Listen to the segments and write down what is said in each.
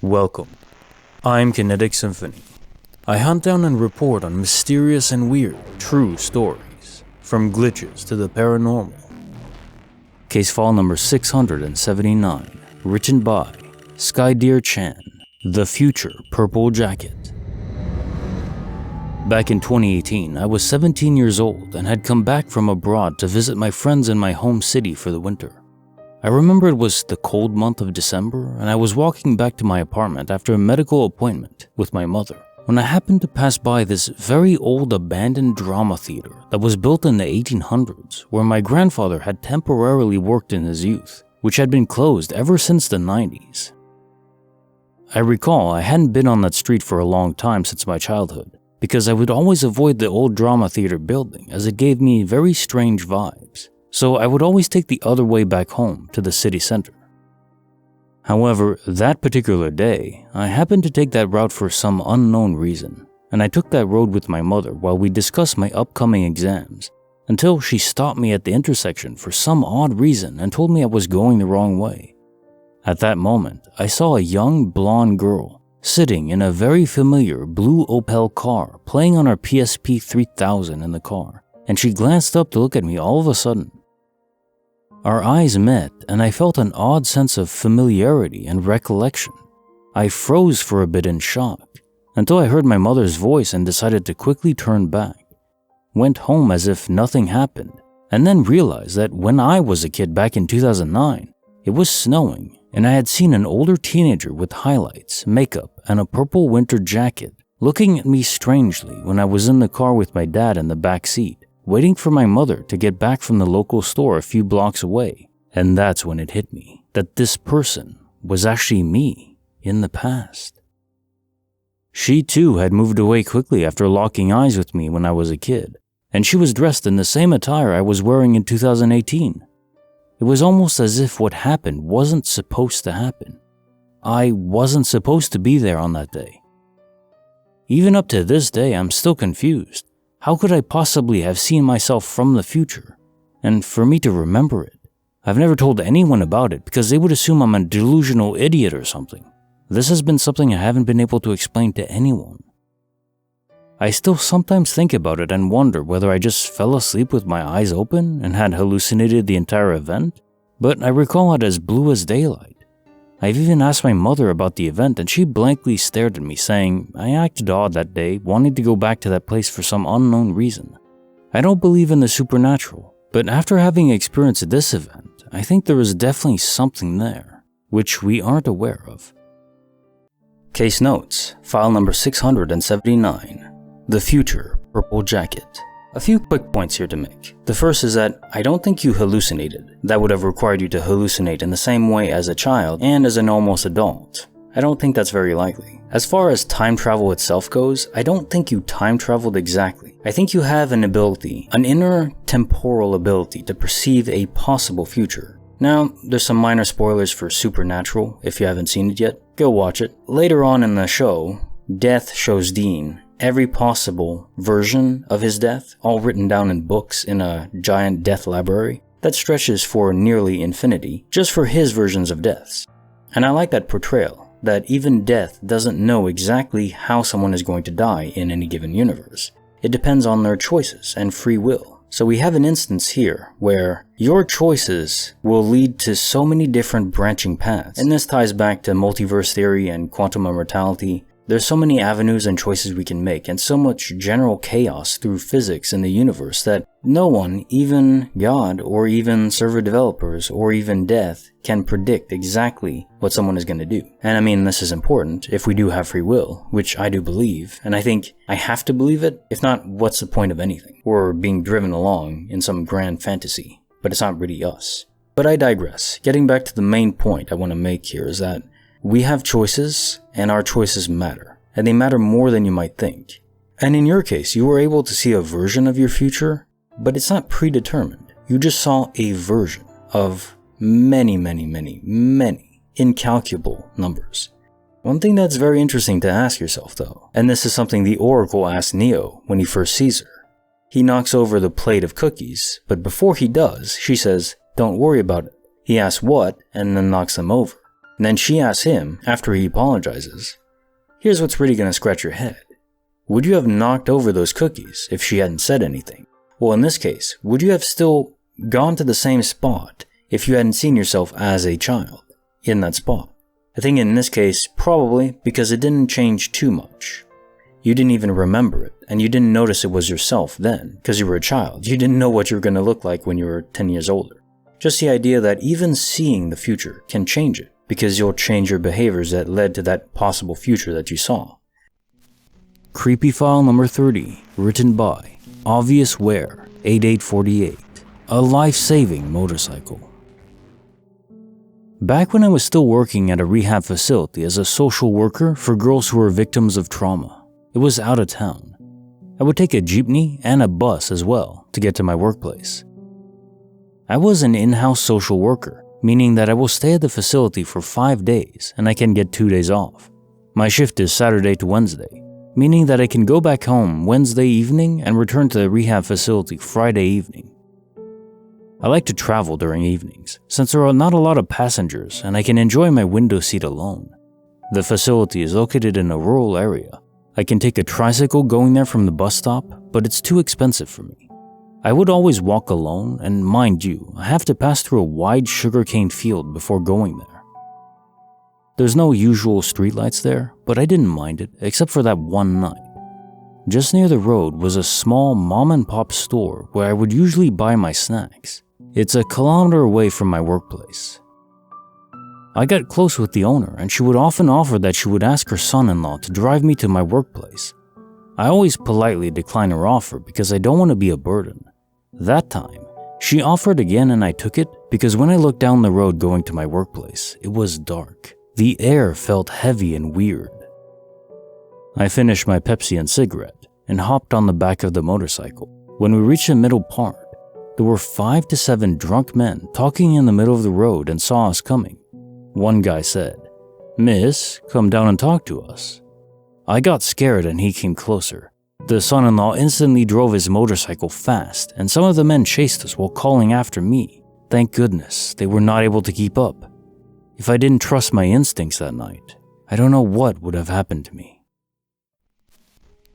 Welcome. I'm Kinetic Symphony. I hunt down and report on mysterious and weird, true stories, from glitches to the paranormal. Case file number 679, written by Skydere-chan, The Future Purple Jacket. Back in 2018, I was 17 years old and had come back from abroad to visit my friends in my home city for the winter. I remember it was the cold month of December, and I was walking back to my apartment after a medical appointment with my mother, when I happened to pass by this very old abandoned drama theater that was built in the 1800s, where my grandfather had temporarily worked in his youth, which had been closed ever since the 90s. I recall I hadn't been on that street for a long time since my childhood, because I would always avoid the old drama theater building as it gave me very strange vibes. So I would always take the other way back home to the city center. However, that particular day, I happened to take that route for some unknown reason, and I took that road with my mother while we discussed my upcoming exams, until she stopped me at the intersection for some odd reason and told me I was going the wrong way. At that moment, I saw a young blonde girl sitting in a very familiar blue Opel car playing on her PSP 3000 in the car, and she glanced up to look at me all of a sudden. Our eyes met, and I felt an odd sense of familiarity and recollection. I froze for a bit in shock, until I heard my mother's voice and decided to quickly turn back. Went home as if nothing happened, and then realized that when I was a kid back in 2009, it was snowing, and I had seen an older teenager with highlights, makeup, and a purple winter jacket looking at me strangely when I was in the car with my dad in the back seat, waiting for my mother to get back from the local store a few blocks away. And that's when it hit me that this person was actually me in the past. She too had moved away quickly after locking eyes with me when I was a kid, and she was dressed in the same attire I was wearing in 2018. It was almost as if what happened wasn't supposed to happen. I wasn't supposed to be there on that day. Even up to this day, I'm still confused. How could I possibly have seen myself from the future? And for me to remember it, I've never told anyone about it because they would assume I'm a delusional idiot or something. This has been something I haven't been able to explain to anyone. I still sometimes think about it and wonder whether I just fell asleep with my eyes open and had hallucinated the entire event, but I recall it as blue as daylight. I've even asked my mother about the event, and she blankly stared at me saying I acted odd that day, wanting to go back to that place for some unknown reason. I don't believe in the supernatural, but after having experienced this event, I think there is definitely something there, which we aren't aware of. Case notes, file number 679, The Future Purple Jacket. A few quick points here to make. The first is that I don't think you hallucinated. That would have required you to hallucinate in the same way as a child and as an almost adult. I don't think that's very likely. As far as time travel itself goes, I don't think you time traveled exactly. I think you have an ability, an inner temporal ability to perceive a possible future. Now, there's some minor spoilers for Supernatural. If you haven't seen it yet, go watch it. Later on in the show, Death shows Dean every possible version of his death, all written down in books in a giant death library that stretches for nearly infinity, just for his versions of deaths. And I like that portrayal, that even death doesn't know exactly how someone is going to die in any given universe. It depends on their choices and free will. So we have an instance here where your choices will lead to so many different branching paths. And this ties back to multiverse theory and quantum immortality. There's so many avenues and choices we can make, and so much general chaos through physics in the universe that no one, even God or even server developers or even death, can predict exactly what someone is going to do. And I mean, this is important if we do have free will, which I do believe, and I think I have to believe it. If not, what's the point of anything? We're being driven along in some grand fantasy, but it's not really us. But I digress. Getting back to the main point I want to make here is that we have choices, and our choices matter, and they matter more than you might think. And in your case, you were able to see a version of your future, but it's not predetermined. You just saw a version of many incalculable numbers. One thing that's very interesting to ask yourself though, and this is something the Oracle asks Neo when he first sees her. He knocks over the plate of cookies, but before he does, she says, "Don't worry about it." He asks what, and then knocks them over. And then she asks him, after he apologizes, here's what's really gonna scratch your head. Would you have knocked over those cookies if she hadn't said anything? Well, in this case, would you have still gone to the same spot if you hadn't seen yourself as a child in that spot? I think in this case, probably, because it didn't change too much. You didn't even remember it, and you didn't notice it was yourself then, because you were a child. You didn't know what you were going to look like when you were 10 years older. Just the idea that even seeing the future can change it, because you'll change your behaviors that led to that possible future that you saw. Creepy file number 30, written by Obvious Wear, 8848, a life-saving motorcycle. Back when I was still working at a rehab facility as a social worker for girls who were victims of trauma, it was out of town. I would take a jeepney and a bus as well to get to my workplace. I was an in-house social worker, meaning that I will stay at the facility for 5 days and I can get 2 days off. My shift is Saturday to Wednesday, meaning that I can go back home Wednesday evening and return to the rehab facility Friday evening. I like to travel during evenings, since there are not a lot of passengers and I can enjoy my window seat alone. The facility is located in a rural area. I can take a tricycle going there from the bus stop, but it's too expensive for me. I would always walk alone, and mind you, I have to pass through a wide sugarcane field before going there. There's no usual streetlights there, but I didn't mind it, except for that one night. Just near the road was a small mom-and-pop store where I would usually buy my snacks. It's a kilometer away from my workplace. I got close with the owner, and she would often offer that she would ask her son-in-law to drive me to my workplace. I always politely decline her offer because I don't want to be a burden. That time, she offered again and I took it because when I looked down the road going to my workplace, it was dark. The air felt heavy and weird. I finished my Pepsi and cigarette and hopped on the back of the motorcycle. When we reached the middle part, there were 5 to 7 drunk men talking in the middle of the road and saw us coming. One guy said, "Miss, come down and talk to us." I got scared and he came closer. The son-in-law instantly drove his motorcycle fast and some of the men chased us while calling after me. Thank goodness they were not able to keep up. If I didn't trust my instincts that night, I don't know what would have happened to me.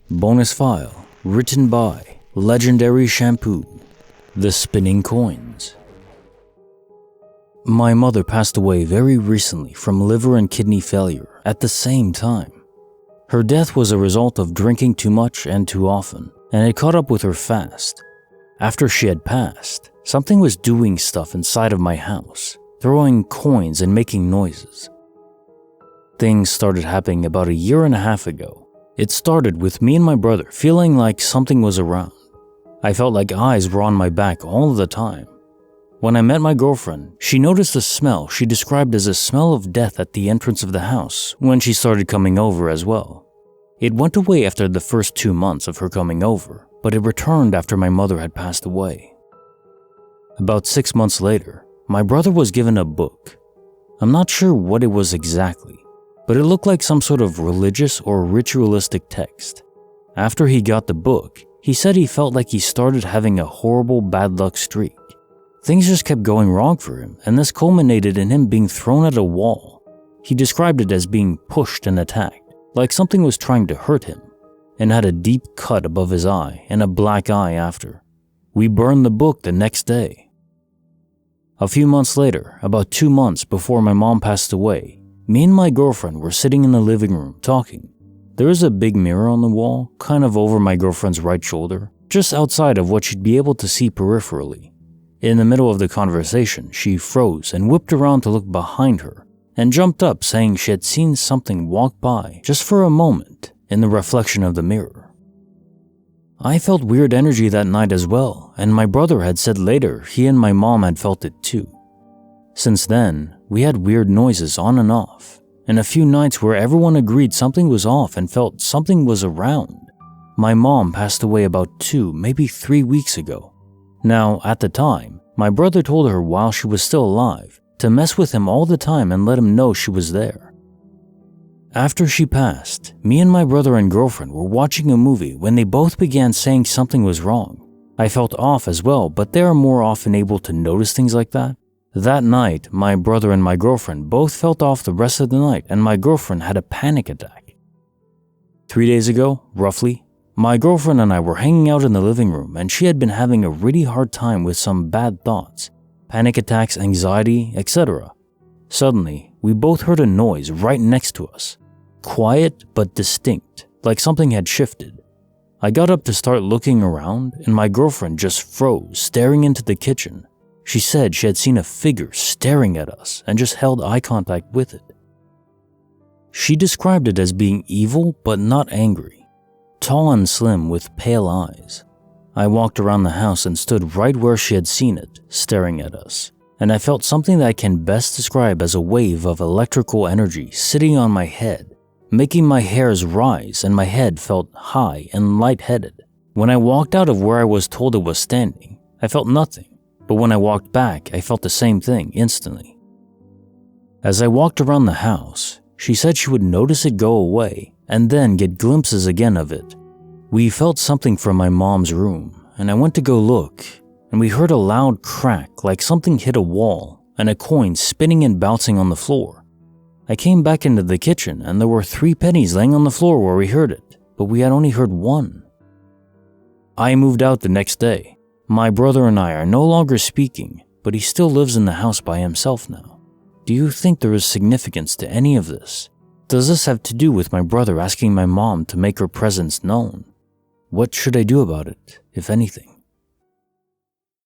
Bonus file, written by LegendaryShampoo, The Spinning Coins. My mother passed away very recently from liver and kidney failure at the same time. Her death was a result of drinking too much and too often, and it caught up with her fast. After she had passed, something was doing stuff inside of my house, throwing coins and making noises. Things started happening about 1.5 years ago. It started with me and my brother feeling like something was around. I felt like eyes were on my back all the time. When I met my girlfriend, she noticed a smell she described as a smell of death at the entrance of the house when she started coming over as well. It went away after the first 2 months of her coming over, but it returned after my mother had passed away. About 6 months later, my brother was given a book. I'm not sure what it was exactly, but it looked like some sort of religious or ritualistic text. After he got the book, he said he felt like he started having a horrible bad luck streak. Things just kept going wrong for him, and this culminated in him being thrown at a wall. He described it as being pushed and attacked, like something was trying to hurt him, and had a deep cut above his eye and a black eye after. We burned the book the next day. A few months later, about 2 months before my mom passed away, me and my girlfriend were sitting in the living room talking. There is a big mirror on the wall, kind of over my girlfriend's right shoulder, just outside of what she'd be able to see peripherally. In the middle of the conversation, she froze and whipped around to look behind her and jumped up saying she had seen something walk by just for a moment in the reflection of the mirror. I felt weird energy that night as well, and my brother had said later he and my mom had felt it too. Since then, we had weird noises on and off, and a few nights where everyone agreed something was off and felt something was around. My mom passed away about 2, maybe 3 weeks ago. Now, at the time, my brother told her while she was still alive to mess with him all the time and let him know she was there. After she passed, me and my brother and girlfriend were watching a movie when they both began saying something was wrong. I felt off as well, but they are more often able to notice things like that. That night, my brother and my girlfriend both felt off the rest of the night, and my girlfriend had a panic attack. 3 days ago, roughly, my girlfriend and I were hanging out in the living room, and she had been having a really hard time with some bad thoughts, panic attacks, anxiety, etc. Suddenly, we both heard a noise right next to us. Quiet but distinct, like something had shifted. I got up to start looking around, and my girlfriend just froze, staring into the kitchen. She said she had seen a figure staring at us and just held eye contact with it. She described it as being evil but not angry, tall and slim with pale eyes. I walked around the house and stood right where she had seen it, staring at us, and I felt something that I can best describe as a wave of electrical energy sitting on my head, making my hairs rise, and my head felt high and lightheaded. When I walked out of where I was told it was standing, I felt nothing. But when I walked back, I felt the same thing instantly. As I walked around the house, she said she would notice it go away and then get glimpses again of it. We felt something from my mom's room, and I went to go look, and we heard a loud crack like something hit a wall and a coin spinning and bouncing on the floor. I came back into the kitchen, and there were 3 pennies laying on the floor where we heard it, but we had only heard 1. I moved out the next day. My brother and I are no longer speaking, but he still lives in the house by himself now. Do you think there is significance to any of this? Does this have to do with my brother asking my mom to make her presence known? What should I do about it, if anything?